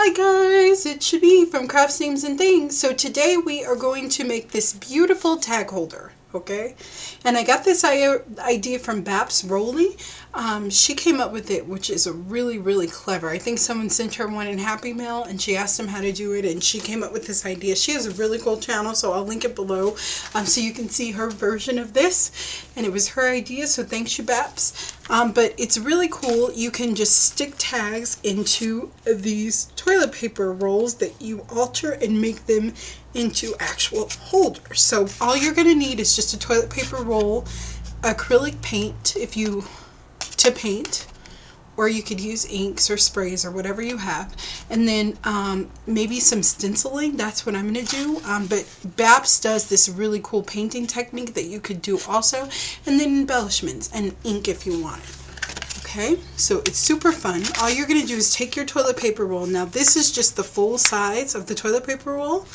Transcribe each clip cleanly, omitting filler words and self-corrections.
Hi guys, it's Shabby from Crafts Names and Things. So today we are going to make this beautiful tag holder, okay? And I got this idea from Babs Rowley. She came up with it, which is a really clever. I think someone sent her one in Happy Mail and she asked them how to do it and she came up with this idea. She has a really cool channel, so I'll link it below so you can see her version of this. And it was her idea, so thanks you, Babs. But it's really cool. You can just stick tags into these toilet paper rolls that you alter and make them into actual holders. So all you're going to need is just a toilet paper roll, acrylic paint to paint, or you could use inks or sprays or whatever you have, and then maybe some stenciling. That's what I'm going to do. But Babs does this really cool painting technique that you could do also, and then embellishments and ink if you want it. Okay, so it's super fun. All you're going to do is take your toilet paper roll. Now this is just the full size of the toilet paper roll,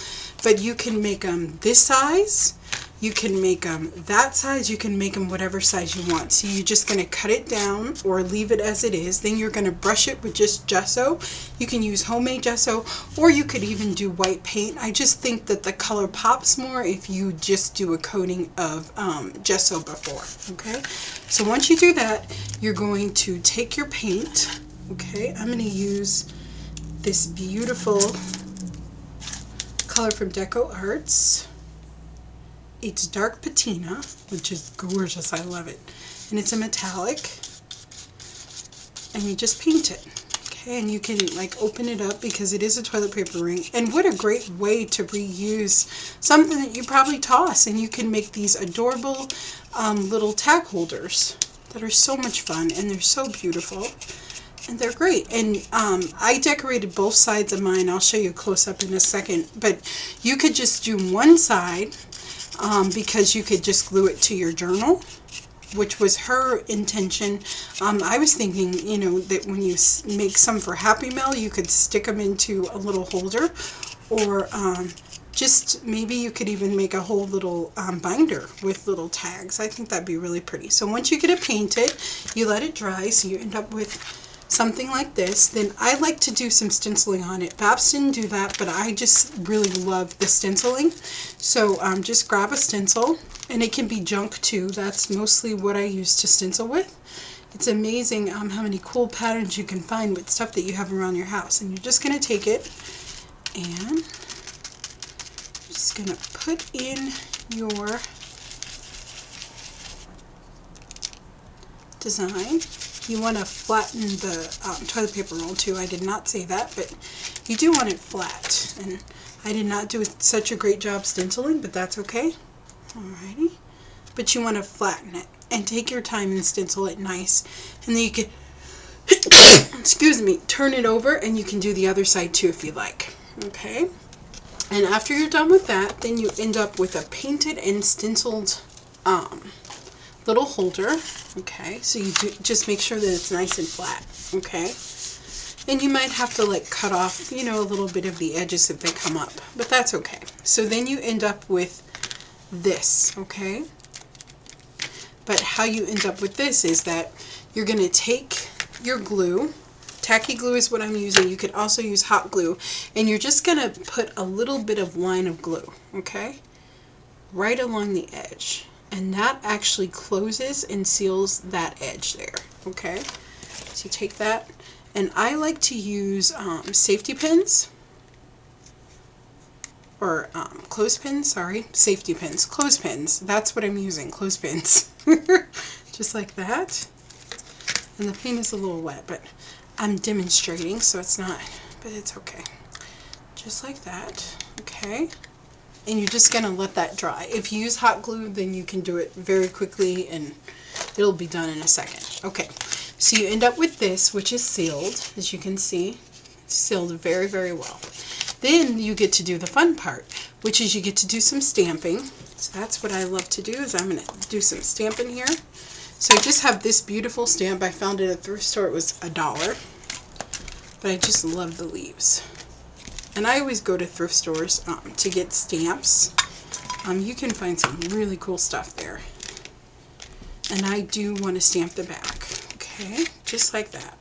but you can make them this size. You can make them that size. You can make them whatever size you want. So you're just going to cut it down or leave it as it is. Then you're going to brush it with just gesso. You can use homemade gesso, or you could even do white paint. I just think that the color pops more if you just do a coating of gesso before. Okay, so once you do that, you're going to take your paint. Okay, I'm going to use this beautiful color from Deco Arts. It's dark patina, which is gorgeous. I love it. And it's a metallic. And you just paint it. Okay, and you can like open it up because it is a toilet paper ring. And what a great way to reuse something that you probably toss. And you can make these adorable little tag holders that are so much fun. And they're so beautiful. And they're great. And I decorated both sides of mine. I'll show you a close-up in a second. But you could just do one side. Because you could just glue it to your journal, which was her intention. I was thinking, you know, that when you make some for Happy Mail, you could stick them into a little holder, or just maybe you could even make a whole little binder with little tags. I think that'd be really pretty. So once you get it painted, you let it dry, so you end up with something like this. Then I like to do some stenciling on it. Babs didn't do that, but I just really love the stenciling. So just grab a stencil, and it can be junk too. That's mostly what I use to stencil with. It's amazing how many cool patterns you can find with stuff that you have around your house. And you're just going to take it and just going to put in your design. You want to flatten the toilet paper roll too. I did not say that, but you do want it flat. And I did not do such a great job stenciling, but that's okay. Alrighty. But you want to flatten it and take your time and stencil it nice. And then you can, excuse me, turn it over, and you can do the other side too if you like. Okay. And after you're done with that, then you end up with a painted and stenciled little holder. Okay, so you just make sure that it's nice and flat. Okay, and you might have to like cut off, you know, a little bit of the edges if they come up, but that's okay. So then you end up with this. Okay, but how you end up with this is that you're going to take your glue. Tacky glue is what I'm using. You could also use hot glue, and you're just going to put a little bit of line of glue, okay, right along the edge. And that actually closes and seals that edge there, okay? So you take that, and I like to use safety pins, or clothespins, sorry, safety pins, clothespins. That's what I'm using, clothespins. Just like that. And the paint is a little wet, but I'm demonstrating, so it's not, but it's okay. Just like that, okay? And you're just going to let that dry. If you use hot glue, then you can do it very quickly and it'll be done in a second. Okay, so you end up with this, which is sealed, as you can see. It's sealed very well. Then you get to do the fun part, which is you get to do some stamping. So that's what I love to do, is I'm going to do some stamping here. So I just have this beautiful stamp. I found it at a thrift store. It was $1. But I just love the leaves. And I always go to thrift stores to get stamps. You can find some really cool stuff there. And I do want to stamp the back. Okay, just like that.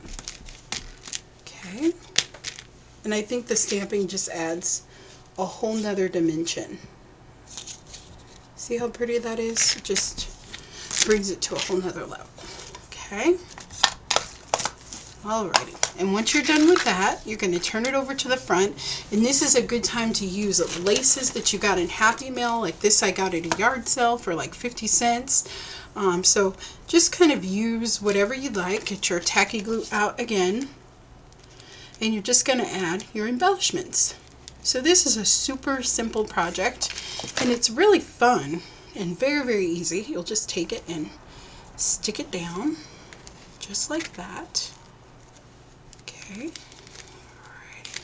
Okay. And I think the stamping just adds a whole nother dimension. See how pretty that is? It just brings it to a whole nother level. Okay. Alrighty. And once you're done with that, you're going to turn it over to the front. And this is a good time to use laces that you got in Happy Mail. Like this I got at a yard sale for like 50 cents. So just kind of use whatever you like. Get your tacky glue out again. And you're just going to add your embellishments. So this is a super simple project. And it's really fun and very, very easy. You'll just take it and stick it down. Just like that. Okay, alright,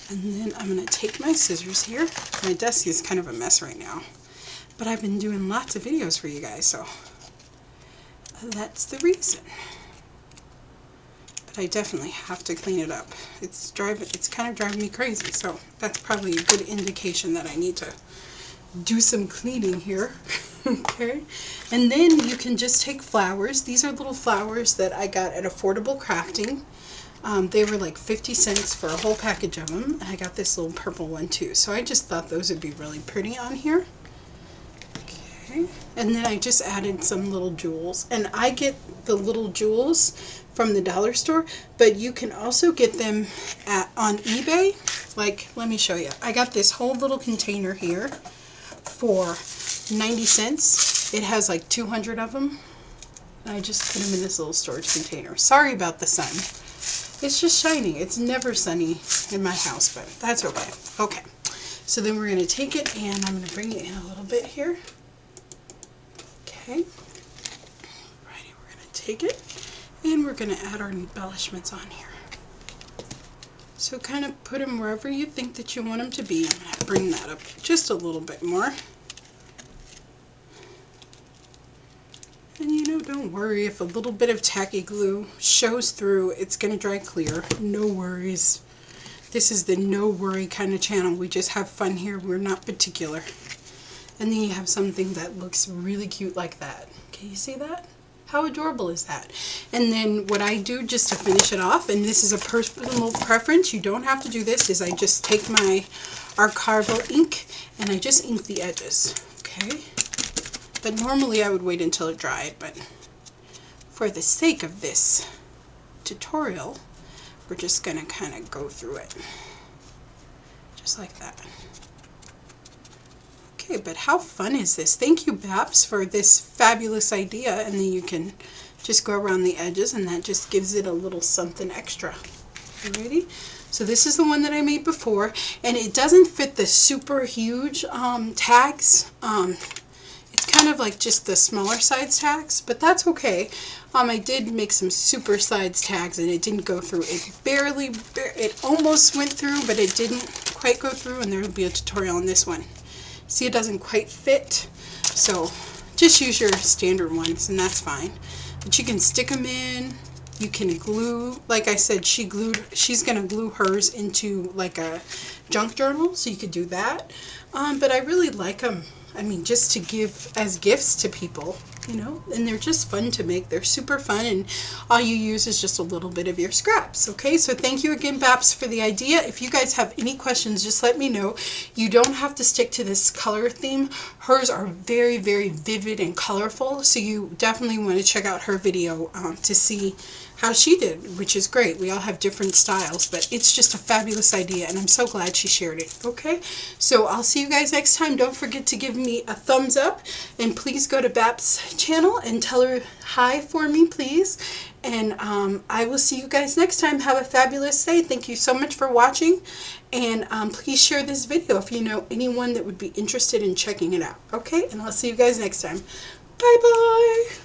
and then I'm going to take my scissors here. My desk is kind of a mess right now, but I've been doing lots of videos for you guys, so that's the reason. But I definitely have to clean it up. It's kind of driving me crazy, so that's probably a good indication that I need to do some cleaning here. Okay, and then you can just take flowers. These are little flowers that I got at Affordable Crafting. They were like 50 cents for a whole package of them. And I got this little purple one too. So I just thought those would be really pretty on here. Okay. And then I just added some little jewels. And I get the little jewels from the dollar store. But you can also get them on eBay. Like, let me show you. I got this whole little container here for 90 cents. It has like 200 of them. And I just put them in this little storage container. Sorry about the sun. It's just shining. It's never sunny in my house, but that's okay. Okay, so then we're going to take it and I'm going to bring it in a little bit here. Okay, righty, we're going to take it and we're going to add our embellishments on here. So kind of put them wherever you think that you want them to be. I'm going to bring that up just a little bit more. And you know, don't worry if a little bit of tacky glue shows through, it's going to dry clear. No worries. This is the no worry kind of channel. We just have fun here. We're not particular. And then you have something that looks really cute like that. Can you see that? How adorable is that? And then what I do just to finish it off, and this is a personal preference, you don't have to do this, is I just take my Archival ink and I just ink the edges. Okay? But normally I would wait until it dried, but for the sake of this tutorial, we're just going to kind of go through it. Just like that. Okay, but how fun is this? Thank you, Babs, for this fabulous idea. And then you can just go around the edges and that just gives it a little something extra. Alrighty? So this is the one that I made before. And it doesn't fit the super huge tags. It's kind of like just the smaller size tags, but that's okay. I did make some super size tags and it didn't go through. It almost went through, but it didn't quite go through, and there will be a tutorial on this one. See, it doesn't quite fit, so just use your standard ones and that's fine. But you can stick them in. You can glue, like I said, she's going to glue hers into like a junk journal, so you could do that. But I really like them. I mean, just to give as gifts to people, you know, and they're just fun to make. They're super fun, and all you use is just a little bit of your scraps. Okay, so thank you again, Babs, for the idea. If you guys have any questions, just let me know. You don't have to stick to this color theme. Hers are very, very vivid and colorful, so you definitely want to check out her video to see how she did, which is great. We all have different styles, but it's just a fabulous idea, and I'm so glad she shared it. Okay, so I'll see you guys next time. Don't forget to give me a thumbs up, and please go to Babs' channel and tell her hi for me, please. And I will see you guys next time. Have a fabulous day. Thank you so much for watching, and please share this video if you know anyone that would be interested in checking it out. Okay, and I'll see you guys next time. Bye bye.